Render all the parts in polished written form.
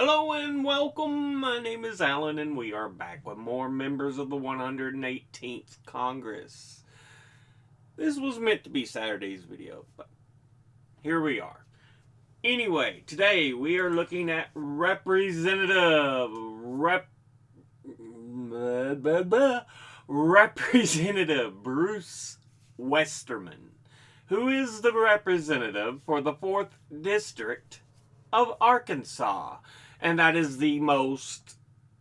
Hello and welcome. My name is Alan, and we are back with more members of the 118th Congress. This was meant to be Saturday's video, but here we are. Anyway, today we are looking at Representative Bruce Westerman, who is the representative for the 4th District of Arkansas, and that is the most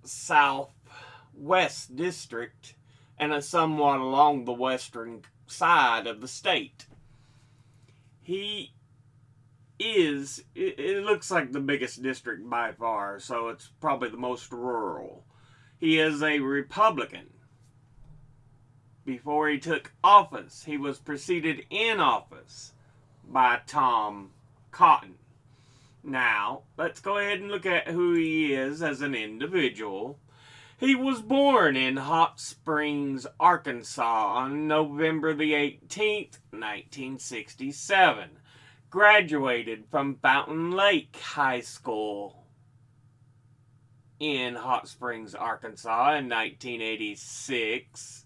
southwest district and somewhat along the western side of the state. He is, it looks like the biggest district by far, so it's probably the most rural. He is a Republican. Before he took office, he was preceded in office by Tom Cotton. Now, let's go ahead and look at who he is as an individual. He was born in Hot Springs, Arkansas on November the 18th, 1967. Graduated from Fountain Lake High School in Hot Springs, Arkansas in 1986.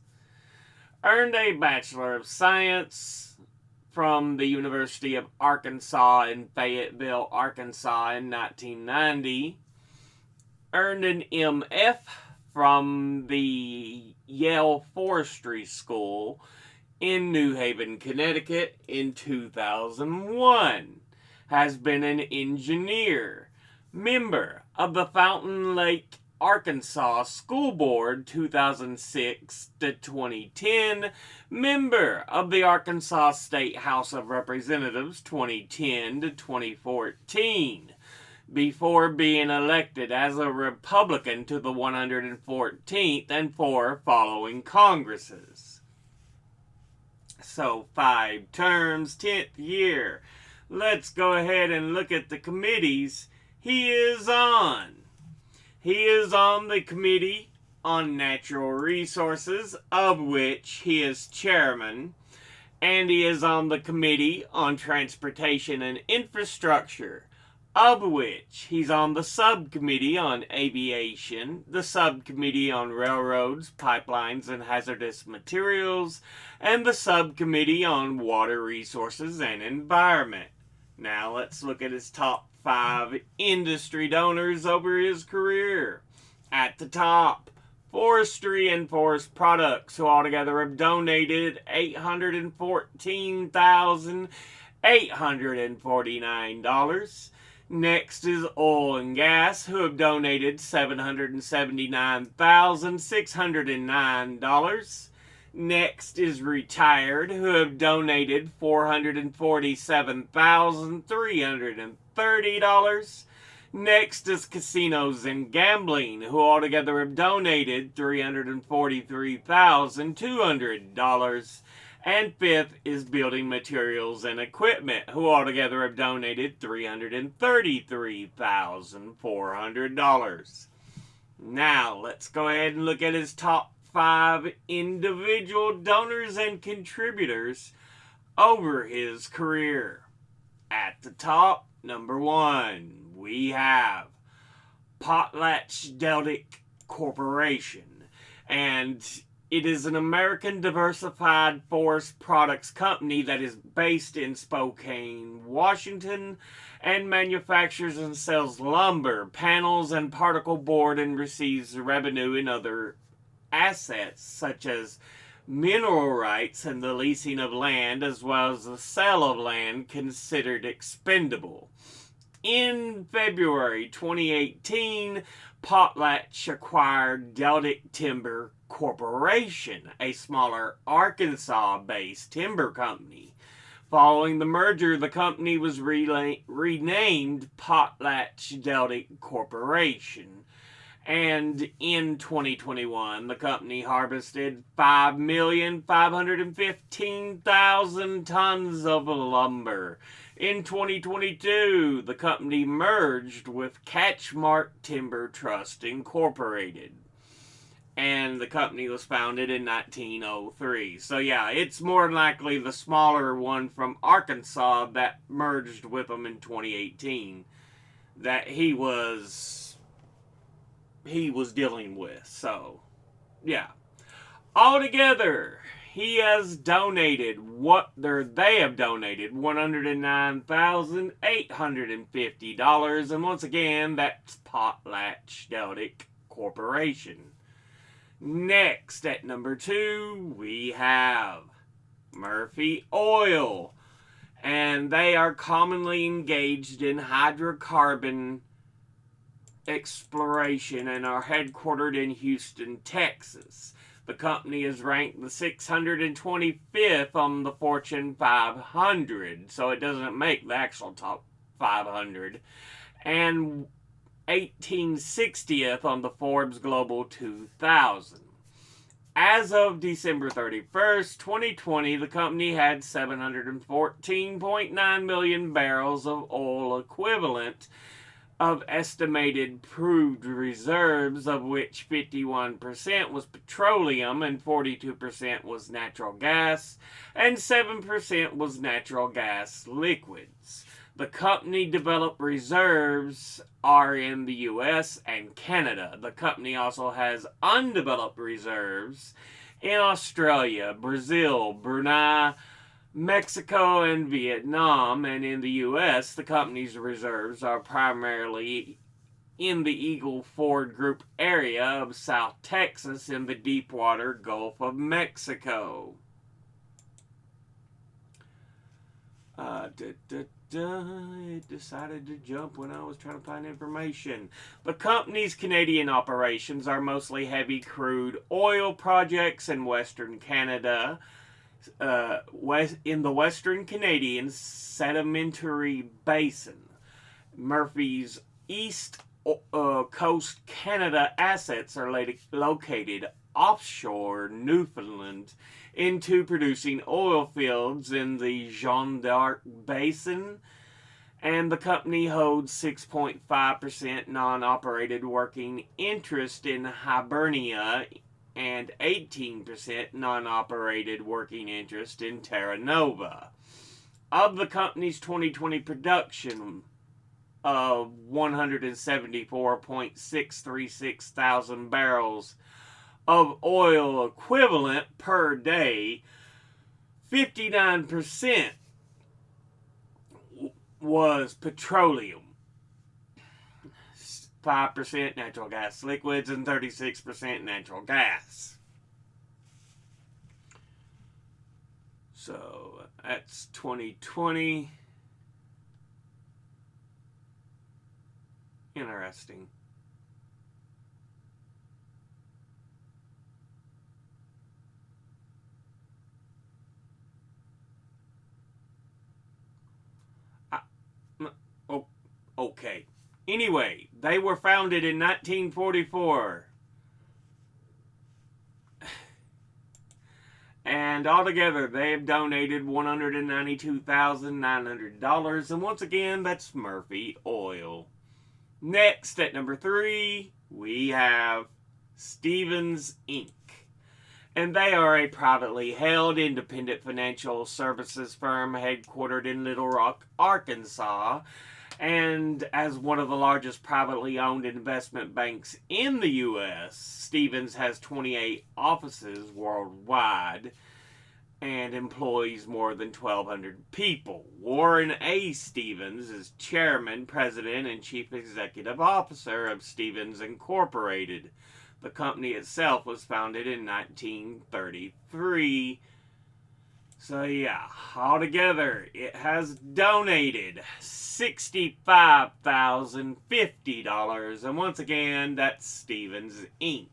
Earned a Bachelor of Science from the University of Arkansas in Fayetteville, Arkansas in 1990. Earned an MF from the Yale Forestry School in New Haven, Connecticut in 2001. Has been an engineer. Member of the Fountain Lake Arkansas School Board 2006 to 2010, member of the Arkansas State House of Representatives 2010 to 2014, before being elected as a Republican to the 114th and 4 following Congresses. So 5 terms, 10th year. Let's go ahead and look at the committees he is on. He is on the Committee on Natural Resources, of which he is chairman, and he is on the Committee on Transportation and Infrastructure, of which he's on the Subcommittee on Aviation, the Subcommittee on Railroads, Pipelines, and Hazardous Materials, and the Subcommittee on Water Resources and Environment. Now let's look at his top 5 industry donors over his career. At the top, Forestry and Forest Products, who altogether have donated $814,849. Next is Oil and Gas, who have donated $779,609. Next is Retired, who have donated $447,330. Next is Casinos and Gambling, who altogether have donated $343,200. And fifth is Building Materials and Equipment, who altogether have donated $333,400. Now, let's go ahead and look at his top 5 individual donors and contributors over his career. At the top, number 1, we have Potlatch-Deltic Corporation, and it is an American diversified forest products company that is based in Spokane, Washington, and manufactures and sells lumber, panels, and particle board, and receives revenue in other assets such as mineral rights and the leasing of land, as well as the sale of land considered expendable. In February 2018, Potlatch acquired Deltic Timber Corporation, a smaller Arkansas-based timber company. Following the merger, the company was renamed Potlatch-Deltic Corporation. And in 2021, the company harvested 5,515,000 tons of lumber. In 2022, the company merged with Catchmark Timber Trust Incorporated. And the company was founded in 1903. So yeah, it's more than likely the smaller one from Arkansas that merged with them in 2018. that he was dealing with. So, yeah. Altogether, he has donated they have donated $109,850, and once again, that's Potlatch Corporation. Next, at number 2, we have Murphy Oil, and they are commonly engaged in hydrocarbon exploration and are headquartered in Houston, Texas. The company is ranked the 625th on the Fortune 500, so it doesn't make the actual top 500, and 1860th on the Forbes Global 2000. As of December 31st, 2020, the company had 714.9 million barrels of oil equivalent of estimated proved reserves, of which 51% was petroleum and 42% was natural gas and 7% was natural gas liquids. The company developed reserves are in the US and Canada. The company also has undeveloped reserves in Australia, Brazil, Brunei, Mexico, and Vietnam, and in the U.S., the company's reserves are primarily in the Eagle Ford Group area of South Texas in the deepwater Gulf of Mexico. It decided to jump when I was trying to find information. The company's Canadian operations are mostly heavy crude oil projects in Western Canada, in the Western Canadian Sedimentary Basin. Murphy's East Coast Canada assets are located offshore Newfoundland into producing oil fields in the Jeanne d'Arc Basin, and the company holds 6.5% non-operated working interest in Hibernia and 18% non-operated working interest in Terra Nova. Of the company's 2020 production of 174.636 thousand barrels of oil equivalent per day, 59% was petroleum, 5% natural gas liquids, and 36% natural gas. So that's 2020. Interesting. Okay. Anyway, they were founded in 1944. And altogether, they have donated $192,900. And once again, that's Murphy Oil. Next, at number 3, we have Stephens Inc. And they are a privately held independent financial services firm headquartered in Little Rock, Arkansas. And as one of the largest privately owned investment banks in the U.S., Stephens has 28 offices worldwide and employs more than 1,200 people. Warren A. Stephens is chairman, president, and chief executive officer of Stephens Incorporated. The company itself was founded in 1933. So yeah, altogether, it has donated $65,050. And once again, that's Stephens Inc.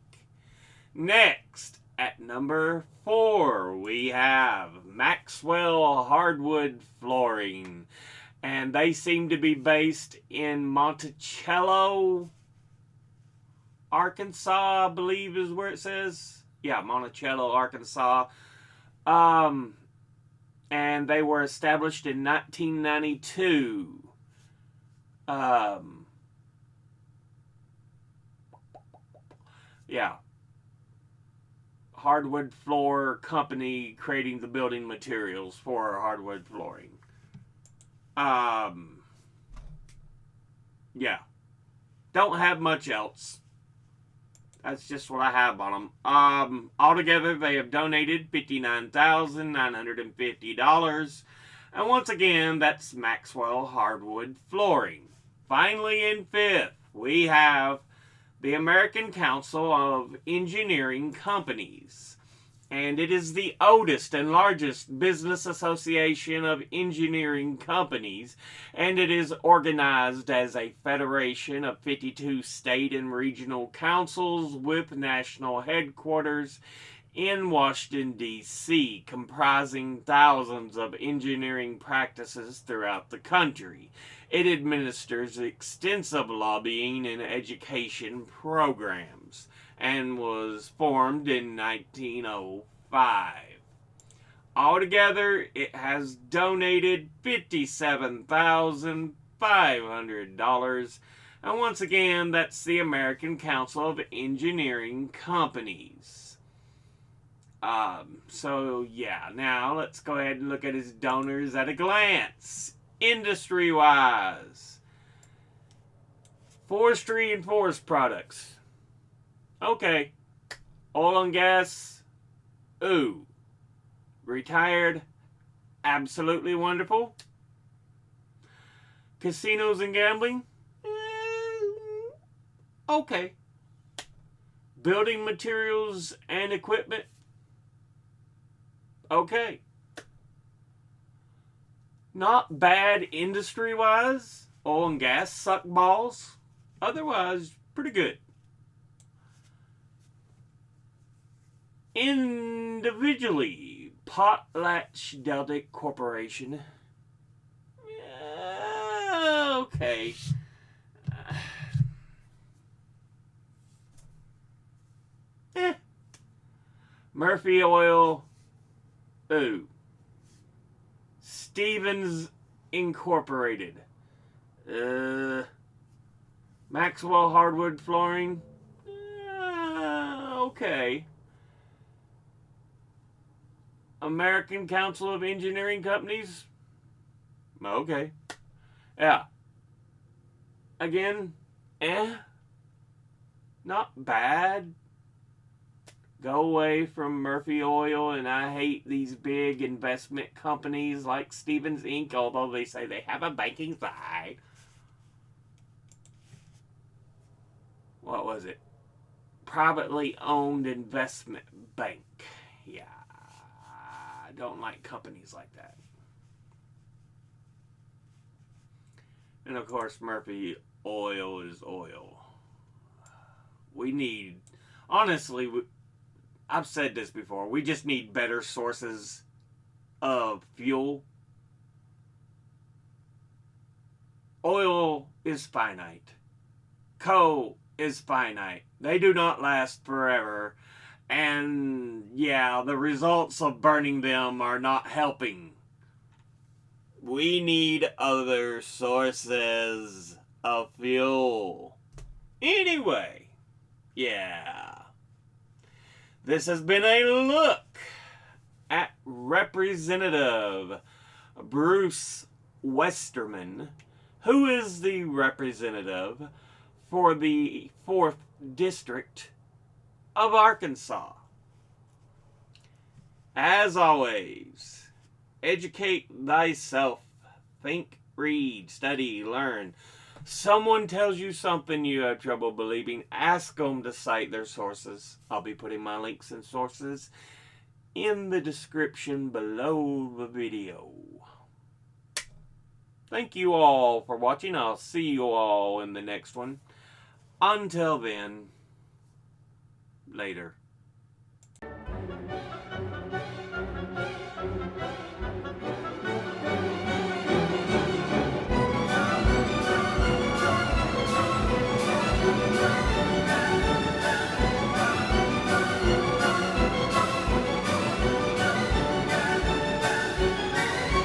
Next, at number 4, we have Maxwell Hardwood Flooring. And they seem to be based in Monticello, Arkansas, I believe is where it says. Yeah, Monticello, Arkansas. And they were established in 1992. Yeah. Hardwood floor company creating the building materials for hardwood flooring. Yeah. Don't have much else. That's just what I have on them. Altogether, they have donated $59,950. And once again, that's Maxwell Hardwood Flooring. Finally, in fifth, we have the American Council of Engineering Companies. And it is the oldest and largest business association of engineering companies, and it is organized as a federation of 52 state and regional councils with national headquarters in Washington, D.C., comprising thousands of engineering practices throughout the country. It administers extensive lobbying and education programs and was formed in 1905. Altogether, it has donated $57,500. And once again, that's the American Council of Engineering Companies. So yeah, now let's go ahead and look at his donors at a glance. Industry-wise, forestry and forest products. Okay. Oil and gas. Ooh. Retired. Absolutely wonderful. Casinos and gambling. Okay. Building materials and equipment. Okay. Not bad industry-wise. Oil and gas suck balls. Otherwise, pretty good. Individually, Potlatch-Deltic Corporation. Okay. Murphy Oil. Ooh. Stevens Incorporated. Maxwell Hardwood Flooring. Okay. American Council of Engineering Companies. Okay. Yeah. Again, not bad. Go away from Murphy Oil, and I hate these big investment companies like Stevens Inc., although they say they have a banking side. What was it? Privately owned investment bank. Yeah. I don't like companies like that. And of course, Murphy Oil is oil. We need, honestly, I've said this before, we just need better sources of fuel. Oil is finite. Coal is finite. They do not last forever. And yeah, the results of burning them are not helping. We need other sources of fuel. Anyway, yeah. This has been a look at Representative Bruce Westerman, who is the representative for the 4th District of Arkansas. As always, educate thyself. Think, read, study, learn. Someone tells you something you have trouble believing, ask them to cite their sources. I'll be putting my links and sources in the description below the video. Thank you all for watching. I'll see you all in the next one. Until then, later.